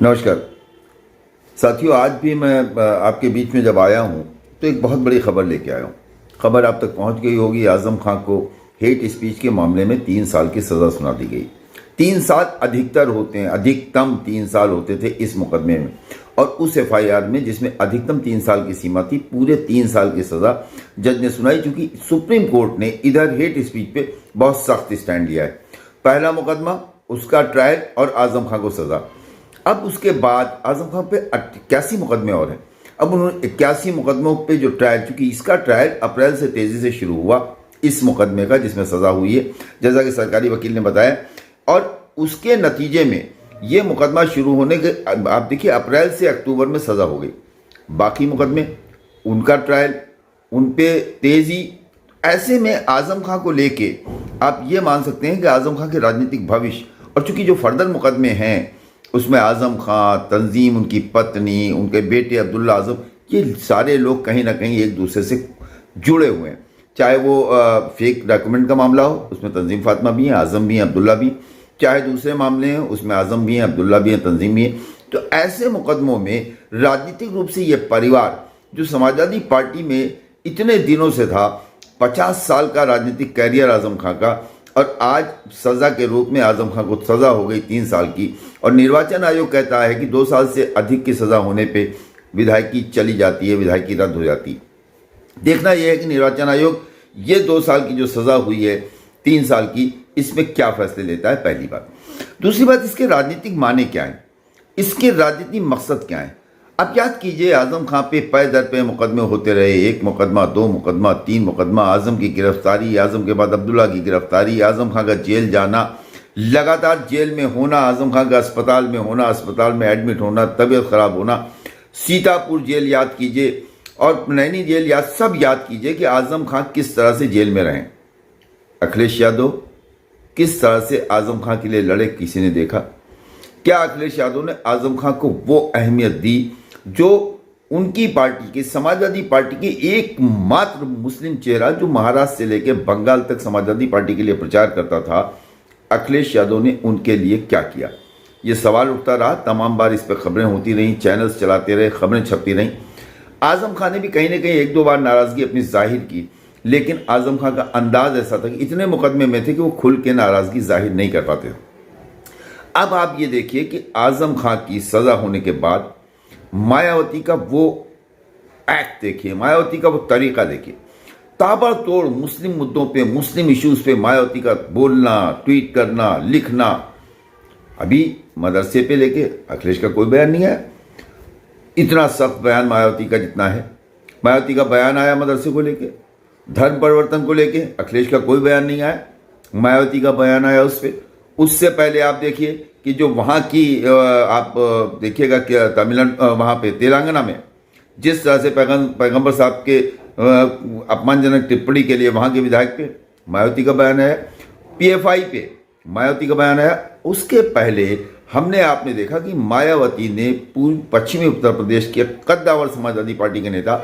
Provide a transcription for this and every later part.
नमस्कार साथियों, आज भी मैं आपके बीच में जब आया हूँ तो एक बहुत बड़ी खबर लेके आया हूँ। खबर आप तक पहुँच गई होगी। आजम खां को हेट स्पीच के मामले में 3 साल की सज़ा सुना दी गई। 3 साल अधिकतम 3 साल होते थे इस मुकदमे में, और उस FIR में जिसमें अधिकतम 3 साल की सीमा थी, पूरे 3 साल की सज़ा जज ने सुनाई। चूंकि सुप्रीम कोर्ट ने इधर हेट स्पीच पे बहुत सख्त स्टैंड लिया है। पहला मुकदमा, उसका ट्रायल और आजम खां को सज़ा। अब उसके बाद आजम खान पे 81 मुकदमे और हैं। अब उन्होंने 81 मुकदमों पे जो ट्रायल, चूंकि इसका ट्रायल अप्रैल से तेजी से शुरू हुआ इस मुकदमे का जिसमें सज़ा हुई है, जैसा कि सरकारी वकील ने बताया, और उसके नतीजे में ये मुकदमा शुरू होने के आप देखिए अप्रैल से अक्टूबर में सज़ा हो गई। बाकी मुकदमे, उनका ट्रायल, उन पे तेज़ी। ऐसे में आजम खां को लेके आप ये मान सकते हैं कि आजम खां के राजनीतिक भविष्य, और चूंकि जो फर्दर मुकदमे हैं उसमें आजम खां, तंजीम, उनकी पत्नी, उनके बेटे अब्दुल्ला आजम, ये सारे लोग कहीं ना कहीं एक दूसरे से जुड़े हुए हैं। चाहे वो फेक डॉक्यूमेंट का मामला हो, उसमें तंजीम फातिमा भी हैं, आजम भी हैं, अब्दुल्ला भी। चाहे दूसरे मामले हैं, उसमें आजम भी हैं, अब्दुल्ला भी हैं, तंजीम भी हैं। तो ऐसे मुकदमों में राजनीतिक रूप से ये परिवार जो समाजवादी पार्टी में इतने दिनों से था, 50 साल का राजनीतिक कैरियर आजम खां का, और आज सज़ा के रूप में आजम खां को सज़ा हो गई 3 साल की। और निर्वाचन आयोग कहता है कि 2 साल से अधिक की सज़ा होने पे विधायकी चली जाती है, विधायकी रद्द हो जाती है। देखना यह है कि निर्वाचन आयोग ये 2 साल की जो सज़ा हुई है 3 साल की, इसमें क्या फैसले लेता है, पहली बात। दूसरी बात, इसके राजनीतिक माने क्या हैं, इसके राजनीतिक मकसद क्या है। आप याद कीजिए, आजम खां पे पै दर पे मुकदमे होते रहे, 1 मुकदमा, 2 मुकदमा, 3 मुकदमा, आजम की गिरफ्तारी, आजम के बाद अब्दुल्ला की गिरफ्तारी, आजम खां का जेल जाना, लगातार जेल में होना, आजम खां का अस्पताल में होना, अस्पताल में एडमिट होना, तबीयत खराब होना, सीतापुर जेल याद कीजिए और नैनी जेल सब याद कीजिए कि आजम खां किस तरह से जेल में रहे। अखिलेश यादव किस तरह से आजम खां के लिए लड़े, किसी ने देखा क्या? अखिलेश यादव ने आजम खां को वो अहमियत दी जो उनकी पार्टी के, समाजवादी पार्टी के एकमात्र मुस्लिम चेहरा जो महाराष्ट्र से लेकर बंगाल तक समाजवादी पार्टी के लिए प्रचार करता था, अखिलेश यादव ने उनके लिए क्या किया? ये सवाल उठता रहा। तमाम बार इस पर खबरें होती रहीं, चैनल्स चलाते रहे, खबरें छपती रहीं। आजम खान ने भी कहीं ना कहीं 1-2 बार नाराजगी अपनी जाहिर की, लेकिन आजम खान का अंदाज ऐसा था कि इतने मुकदमे में थे कि वो खुल के नाराजगी जाहिर नहीं कर पाते। अब आप ये देखिए कि आजम खान की सजा होने के बाद मायावती का वो एक्ट देखिए, मायावती का वो तरीका देखिए। ताबड़तोड़ मुस्लिम मुद्दों पे, मुस्लिम इश्यूज पे मायावती का बोलना, ट्वीट करना, लिखना। अभी मदरसे पे लेके अखिलेश का कोई बयान नहीं आया, इतना सख्त बयान मायावती का जितना है। मायावती का बयान आया मदरसे को लेके, धर्म परिवर्तन को लेके, अखिलेश का कोई बयान नहीं आया, मायावती का बयान आया उस पर। उससे पहले आप देखिए कि जो वहाँ की आप देखिएगा कि तमिलनाडु, वहाँ पे तेलंगाना में जिस तरह से पैगंबर साहब के अपमानजनक टिप्पणी के लिए वहाँ के विधायक पे मायावती का बयान आया, PFI पे मायावती का बयान आया। उसके पहले आपने देखा कि मायावती ने पूर्व पश्चिमी उत्तर प्रदेश के कद्दावर समाजवादी पार्टी के नेता,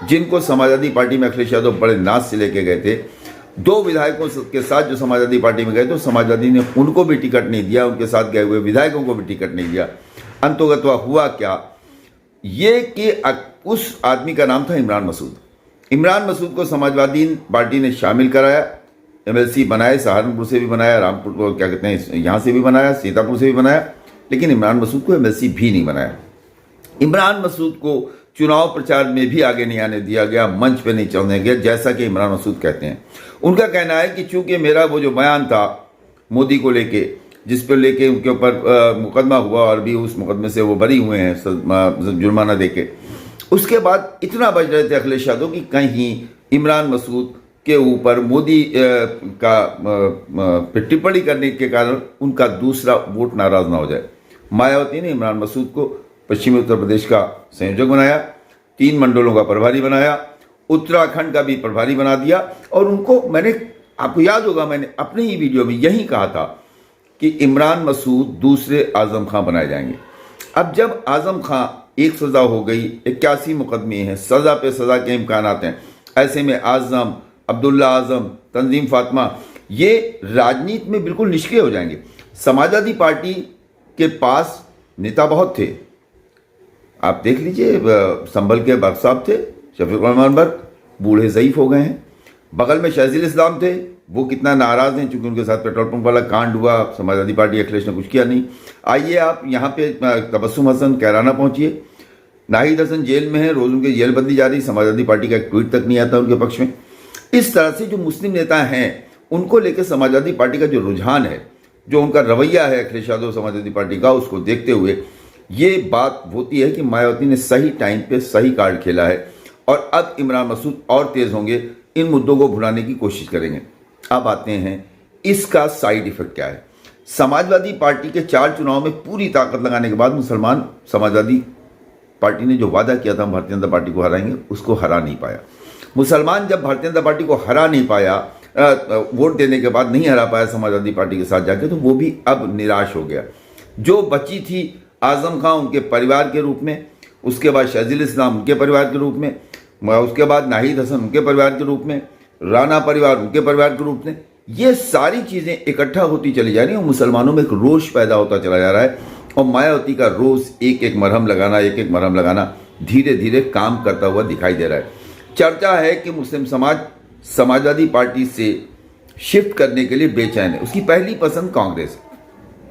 जिनको समाजवादी पार्टी में अखिलेश यादव बड़े नाज से लेके गए थे, 2 विधायकों के साथ जो समाजवादी पार्टी में गए तो समाजवादी ने उनको भी टिकट नहीं दिया, उनके साथ गए हुए विधायकों को भी टिकट नहीं दिया। अंतोगत्वा हुआ क्या, ये कि उस आदमी का नाम था इमरान मसूद। इमरान मसूद को समाजवादी पार्टी ने शामिल कराया, MLC बनाए, सहारनपुर से भी बनाया, रामपुर क्या कहते हैं यहाँ से भी बनाया, सीतापुर से भी बनाया, लेकिन इमरान मसूद को MLC भी नहीं बनाया। इमरान मसूद को चुनाव प्रचार में भी आगे नहीं आने दिया गया, मंच पे नहीं चलने गया, जैसा कि इमरान मसूद कहते हैं। उनका कहना है कि चूंकि मेरा वो जो बयान था मोदी को लेके, जिस पर लेके उनके ऊपर मुकदमा हुआ और भी उस मुकदमे से वो बरी हुए हैं जुर्माना देके, उसके बाद इतना बच रहे थे अखिलेश यादव कि कहीं इमरान मसूद के ऊपर मोदी का टिप्पणी करने के कारण उनका दूसरा वोट नाराज ना हो जाए। मायावती ने इमरान मसूद को पश्चिमी उत्तर प्रदेश का संयोजक बनाया, 3 मंडलों का प्रभारी बनाया, उत्तराखंड का भी प्रभारी बना दिया, और उनको मैंने, आपको याद होगा, मैंने अपने ही वीडियो में यही कहा था कि इमरान मसूद दूसरे आजम खां बनाए जाएंगे। अब जब आजम खां एक सजा हो गई, 81 मुकदमे हैं, सजा पे सजा के इम्कान हैं, ऐसे में आजम, अब्दुल्ला आजम, तंजीम फातिमा ये राजनीति में बिल्कुल निष्क्रिय हो जाएंगे। समाजवादी पार्टी के पास नेता बहुत थे। आप देख लीजिए, संभल के बर्क साहब थे, शफीक रहमान बर्क, बूढ़े ज़ईफ हो गए हैं। बगल में शहजील इस्लाम थे, वो कितना नाराज़ हैं क्योंकि उनके साथ पेट्रोल पंप वाला कांड हुआ, समाजवादी पार्टी अखिलेश ने कुछ किया नहीं। आइए आप यहाँ पे तबस्सुम हसन कैराना पहुँचिए, नाहिद हसन जेल में है, रोज़ उनकी जेल बंदी जारी, समाजवादी पार्टी का एक ट्वीट तक नहीं आता उनके पक्ष में। इस तरह से जो मुस्लिम नेता हैं उनको लेकर समाजवादी पार्टी का जो रुझान है, जो उनका रवैया है अखिलेश यादव समाजवादी पार्टी का, उसको देखते हुए ये बात होती है कि मायावती ने सही टाइम पे सही कार्ड खेला है और अब इमरान मसूद और तेज होंगे, इन मुद्दों को भुलाने की कोशिश करेंगे। अब आते हैं इसका साइड इफेक्ट क्या है। समाजवादी पार्टी के 4 चुनाव में पूरी ताकत लगाने के बाद मुसलमान समाजवादी पार्टी ने जो वादा किया था हम भारतीय जनता पार्टी को हराएंगे, उसको हरा नहीं पाया। मुसलमान जब भारतीय जनता पार्टी को हरा नहीं पाया, वोट देने के बाद नहीं हरा पाया समाजवादी पार्टी के साथ जाके, तो वो भी अब निराश हो गया। जो बची थी आजम खां उनके परिवार के रूप में, उसके बाद शहजील इस्लाम उनके परिवार के रूप में, उसके बाद नाहिद हसन उनके परिवार के रूप में, राणा परिवार उनके परिवार के रूप में, ये सारी चीज़ें इकट्ठा होती चली जा रही हैं और मुसलमानों में एक रोष पैदा होता चला जा रहा है। और मायावती का रोज़ एक एक मरहम लगाना धीरे धीरे काम करता हुआ दिखाई दे रहा है। चर्चा है कि मुस्लिम समाज समाजवादी पार्टी से शिफ्ट करने के लिए बेचैन है। उसकी पहली पसंद कांग्रेस है।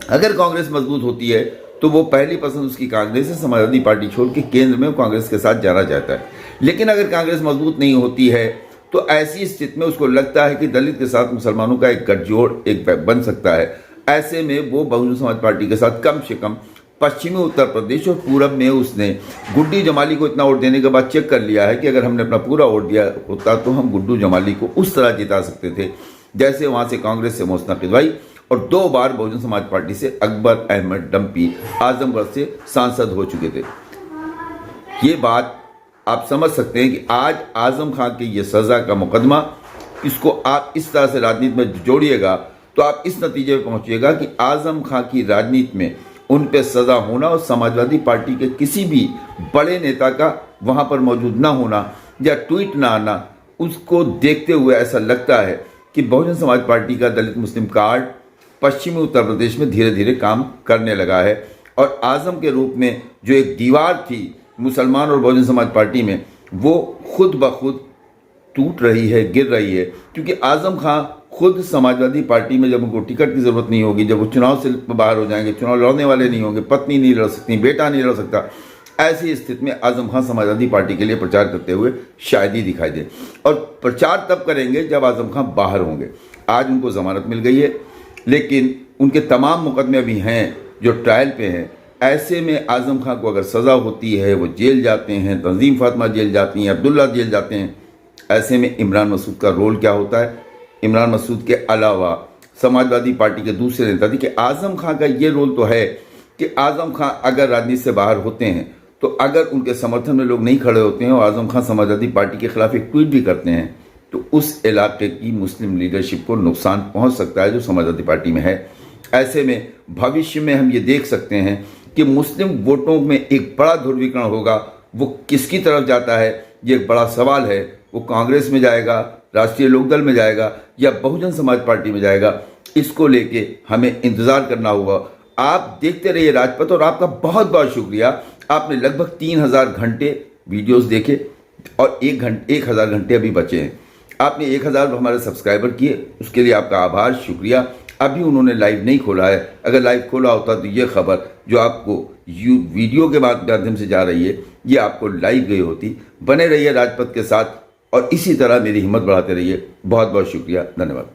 अगर कांग्रेस मजबूत होती है तो वो पहली पसंद उसकी कांग्रेस है, समाजवादी पार्टी छोड़ के केंद्र में कांग्रेस के साथ जाना चाहता है। लेकिन अगर कांग्रेस मजबूत नहीं होती है तो ऐसी स्थिति में उसको लगता है कि दलित के साथ मुसलमानों का एक गठजोड़ एक बन सकता है। ऐसे में वो बहुजन समाज पार्टी के साथ कम से कम पश्चिमी उत्तर प्रदेश और पूरब में उसने गुड्डू जमाली को इतना वोट देने के बाद चेक कर लिया है कि अगर हमने अपना पूरा वोट दिया होता तो हम गुड्डू जमाली को उस तरह जिता सकते थे जैसे वहाँ से कांग्रेस से मोहसिना किदवाई और 2 बार बहुजन समाज पार्टी से अकबर अहमद डम्पी आजमगढ़ से सांसद हो चुके थे। ये बात आप समझ सकते हैं कि आज आजम खां की ये सज़ा का मुकदमा, इसको आप इस तरह से राजनीति में जोड़िएगा तो आप इस नतीजे पर पहुंचिएगा कि आजम खां की राजनीति में उन पे सज़ा होना और समाजवादी पार्टी के किसी भी बड़े नेता का वहां पर मौजूद ना होना या ट्वीट ना आना, उसको देखते हुए ऐसा लगता है कि बहुजन समाज पार्टी का दलित मुस्लिम कार्ड पश्चिमी उत्तर प्रदेश में धीरे धीरे काम करने लगा है और आजम के रूप में जो एक दीवार थी मुसलमान और बहुजन समाज पार्टी में, वो खुद ब खुद टूट रही है, गिर रही है। क्योंकि आजम खां खुद समाजवादी पार्टी में जब उनको टिकट की ज़रूरत नहीं होगी, जब वो चुनाव से बाहर हो जाएंगे, चुनाव लड़ने वाले नहीं होंगे, पत्नी नहीं लड़ सकती, बेटा नहीं लड़ सकता, ऐसी स्थिति में आजम खां समाजवादी पार्टी के लिए प्रचार करते हुए शायद ही दिखाई दे। और प्रचार तब करेंगे जब आजम खां बाहर होंगे। आज उनको ज़मानत मिल गई है लेकिन उनके तमाम मुकदमे अभी हैं जो ट्रायल पे हैं। ऐसे में आजम खां को अगर सज़ा होती है, वो जेल जाते हैं, तंजीम फातिमा जेल जाती हैं, अब्दुल्ला जेल जाते हैं, ऐसे में इमरान मसूद का रोल क्या होता है। इमरान मसूद के अलावा समाजवादी पार्टी के दूसरे नेता देखिए, आजम खां का ये रोल तो है कि आजम खां अगर राजनीति से बाहर होते हैं तो अगर उनके समर्थन में लोग नहीं खड़े होते हैं और आजम खां समाजवादी पार्टी के खिलाफ एक ट्वीट भी करते हैं तो उस इलाके की मुस्लिम लीडरशिप को नुकसान पहुंच सकता है जो समाजवादी पार्टी में है। ऐसे में भविष्य में हम ये देख सकते हैं कि मुस्लिम वोटों में एक बड़ा ध्रुवीकरण होगा। वो किसकी तरफ जाता है ये एक बड़ा सवाल है। वो कांग्रेस में जाएगा, राष्ट्रीय लोकदल में जाएगा या बहुजन समाज पार्टी में जाएगा, इसको लेके हमें इंतज़ार करना होगा। आप देखते रहिए राजपथ और आपका बहुत बहुत शुक्रिया। आपने लगभग 3000 घंटे वीडियोस देखे और 1000 घंटे अभी बचे हैं। आपने 1000 हमारे सब्सक्राइबर किए, उसके लिए आपका आभार, शुक्रिया। अभी उन्होंने लाइव नहीं खोला है, अगर लाइव खोला होता तो ये खबर जो आपको वीडियो के माध्यम से जा रही है ये आपको लाइव गई होती। बने रहिए राजपथ के साथ और इसी तरह मेरी हिम्मत बढ़ाते रहिए। बहुत बहुत शुक्रिया, धन्यवाद।